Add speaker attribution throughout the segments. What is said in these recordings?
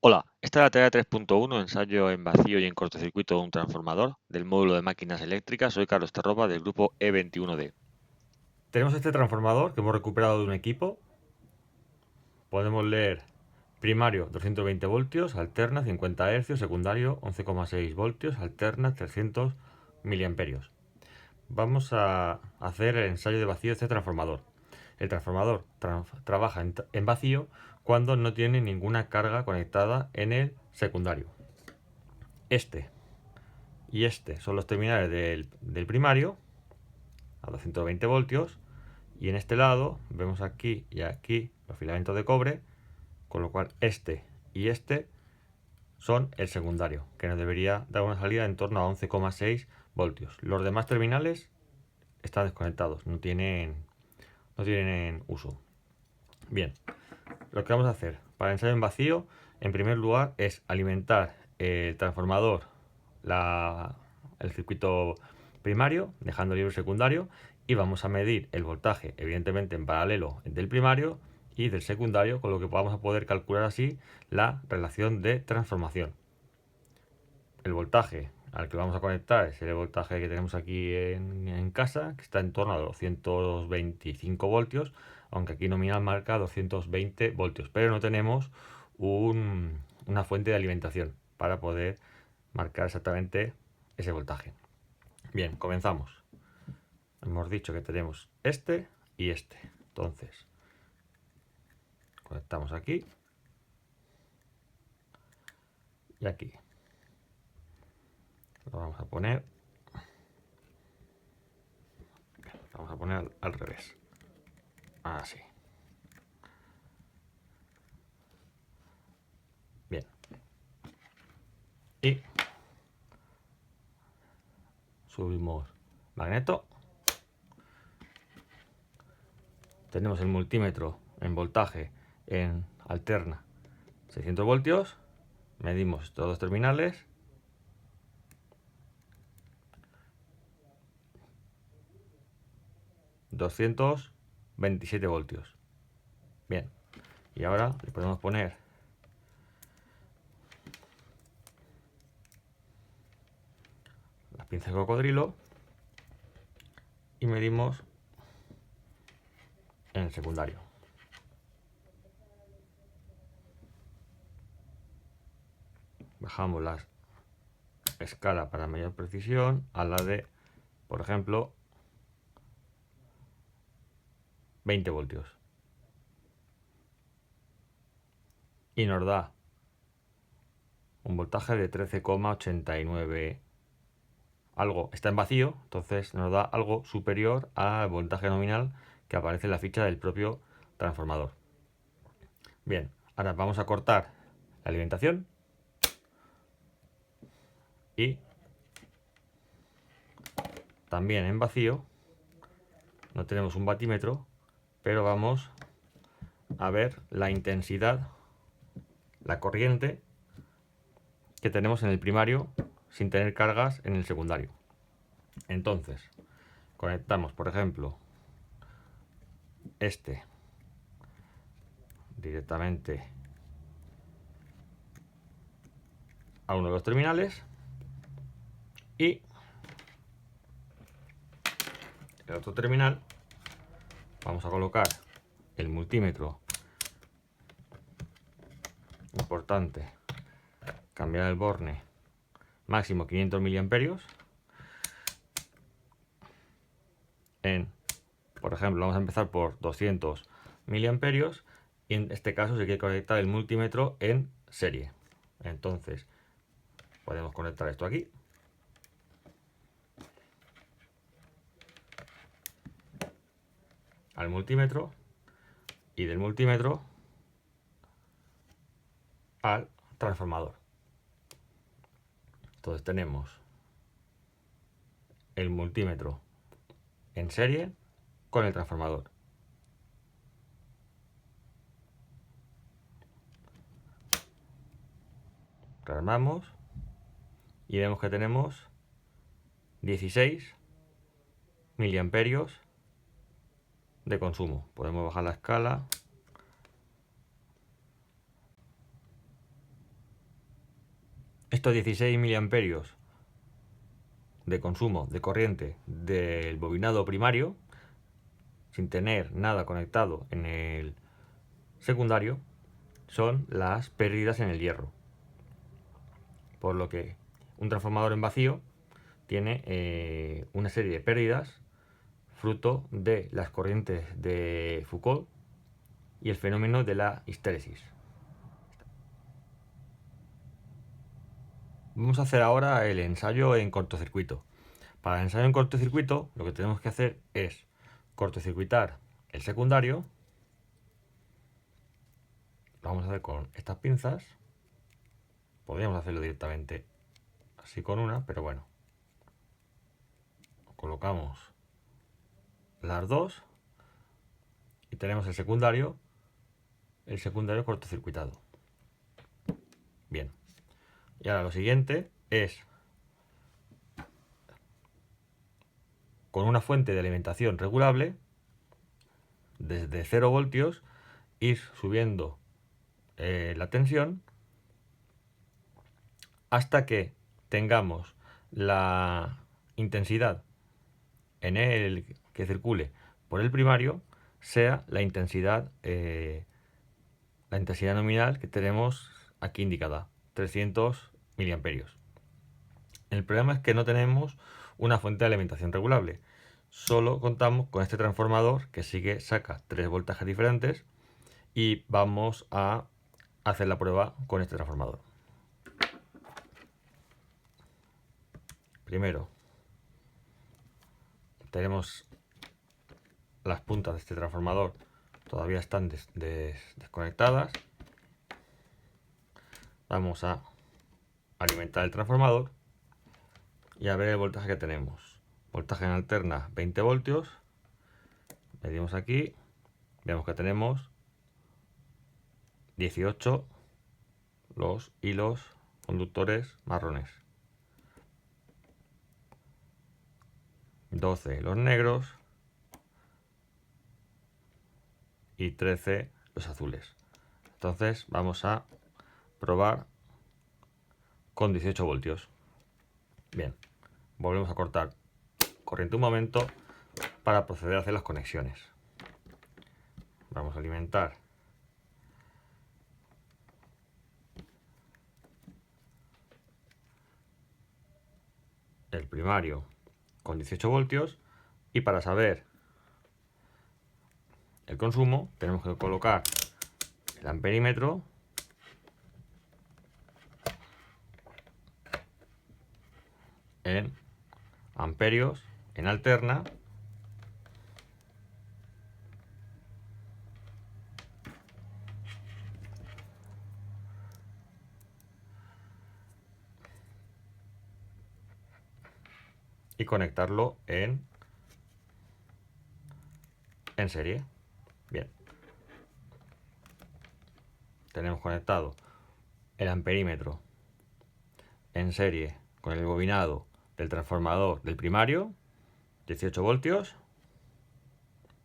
Speaker 1: Hola, esta es la tarea 3.1, ensayo en vacío y en cortocircuito de un transformador del módulo de máquinas eléctricas. Soy Carlos Terroba del grupo E21D.
Speaker 2: Tenemos este transformador que hemos recuperado de un equipo. Podemos leer primario 220 voltios, alterna 50 Hz, secundario 11,6 voltios, alterna 300 miliamperios. Vamos a hacer el ensayo de vacío de este transformador. El transformador trabaja en vacío cuando no tiene ninguna carga conectada en el secundario. Este y este son los terminales del primario a 220 voltios. Y en este lado vemos aquí y aquí los filamentos de cobre, con lo cual este y este son el secundario, que nos debería dar una salida en torno a 11,6 voltios. Los demás terminales están desconectados, no tienen uso. Bien, lo que vamos a hacer para el ensayo en vacío, en primer lugar, es alimentar el transformador, el circuito primario, dejando libre el secundario, y vamos a medir el voltaje, evidentemente en paralelo del primario y del secundario, con lo que vamos a poder calcular así la relación de transformación. El voltaje al que vamos a conectar es el voltaje que tenemos aquí en casa, que está en torno a 225 voltios, aunque aquí nominal marca 220 voltios, pero no tenemos una fuente de alimentación para poder marcar exactamente ese voltaje. Bien, comenzamos. Hemos dicho que tenemos este y este. Entonces, conectamos aquí y aquí. Lo vamos a poner. Lo vamos a poner al revés. Así. Bien. Y subimos magneto. Tenemos el multímetro en voltaje en alterna 600 voltios. Medimos estos dos terminales. ...227 voltios. Bien. Y ahora le podemos poner las pinzas de cocodrilo y medimos en el secundario. Bajamos la escala para mayor precisión a la de, por ejemplo, 20 voltios. Y nos da un voltaje de 13,89. Algo está en vacío, entonces nos da algo superior al voltaje nominal que aparece en la ficha del propio transformador. Bien, ahora vamos a cortar la alimentación y también en vacío. No tenemos un batímetro, pero vamos a ver la intensidad, la corriente que tenemos en el primario sin tener cargas en el secundario. Entonces, conectamos, por ejemplo, este directamente a uno de los terminales y el otro terminal vamos a colocar el multímetro. Importante cambiar el borne, máximo 500 miliamperios. Por ejemplo, vamos a empezar por 200 miliamperios y en este caso se quiere conectar el multímetro en serie. Entonces podemos conectar esto aquí al multímetro y del multímetro al transformador. Entonces tenemos el multímetro en serie con el transformador. Rearmamos y vemos que tenemos 16 miliamperios de consumo. Podemos bajar la escala estos 16 miliamperios de consumo de corriente del bobinado primario, sin tener nada conectado en el secundario, son las pérdidas en el hierro. Por lo que un transformador en vacío tiene una serie de pérdidas fruto de las corrientes de Foucault y el fenómeno de la histéresis. Vamos a hacer ahora el ensayo en cortocircuito. Para el ensayo en cortocircuito lo que tenemos que hacer es cortocircuitar el secundario. Lo vamos a hacer con estas pinzas. Podríamos hacerlo directamente así con una, pero bueno. Colocamos las dos y tenemos el secundario cortocircuitado. Bien. Y ahora lo siguiente es, con una fuente de alimentación regulable, desde 0 voltios, ir subiendo la tensión hasta que tengamos la intensidad en el que circule por el primario sea la intensidad nominal que tenemos aquí indicada, 300 miliamperios. El problema es que no tenemos una fuente de alimentación regulable. Solo contamos con este transformador que sí que saca 3 voltajes diferentes y vamos a hacer la prueba con este transformador. Primero tenemos las puntas de este transformador, todavía están desconectadas. Vamos a alimentar el transformador y a ver el voltaje que tenemos. Voltaje en alterna 20 voltios. Medimos aquí, vemos que tenemos 18 los hilos conductores marrones, 12 los negros y 13 los azules. Entonces vamos a probar con 18 voltios. Bien, volvemos a cortar corriente un momento para proceder a hacer las conexiones. Vamos a alimentar el primario con 18 voltios y para saber el consumo tenemos que colocar el amperímetro en amperios en alterna y conectarlo en serie. Bien, tenemos conectado el amperímetro en serie con el bobinado del transformador del primario, 18 voltios.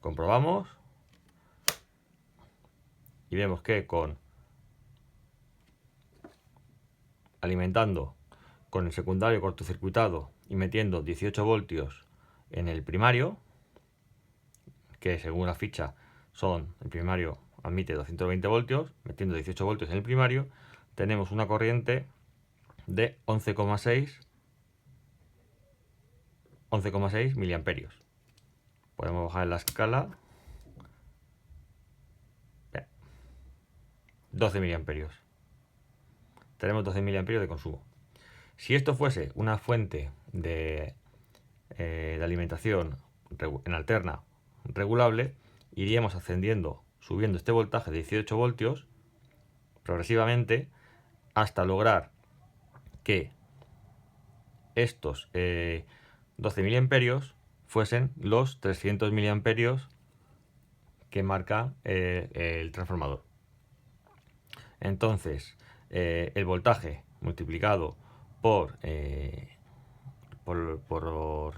Speaker 2: Comprobamos y vemos que alimentando con el secundario cortocircuitado y metiendo 18 voltios en el primario, que según la ficha el primario admite 220 voltios, metiendo 18 voltios en el primario, tenemos una corriente de 11,6 miliamperios. Podemos bajar la escala. 12 miliamperios. Tenemos 12 miliamperios de consumo. Si esto fuese una fuente de alimentación en alterna regulable, iríamos subiendo este voltaje de 18 voltios progresivamente hasta lograr que estos 12 miliamperios fuesen los 300 miliamperios que marca el transformador. Entonces, el voltaje multiplicado por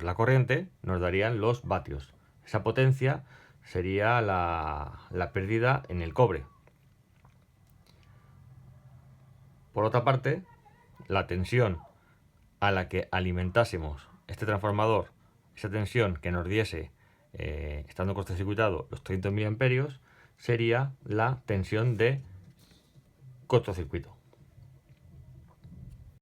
Speaker 2: la corriente nos darían los vatios. Esa potencia sería la pérdida en el cobre. Por otra parte, la tensión a la que alimentásemos este transformador, esa tensión que nos diese, estando cortocircuitado, los 30 mA, sería la tensión de cortocircuito.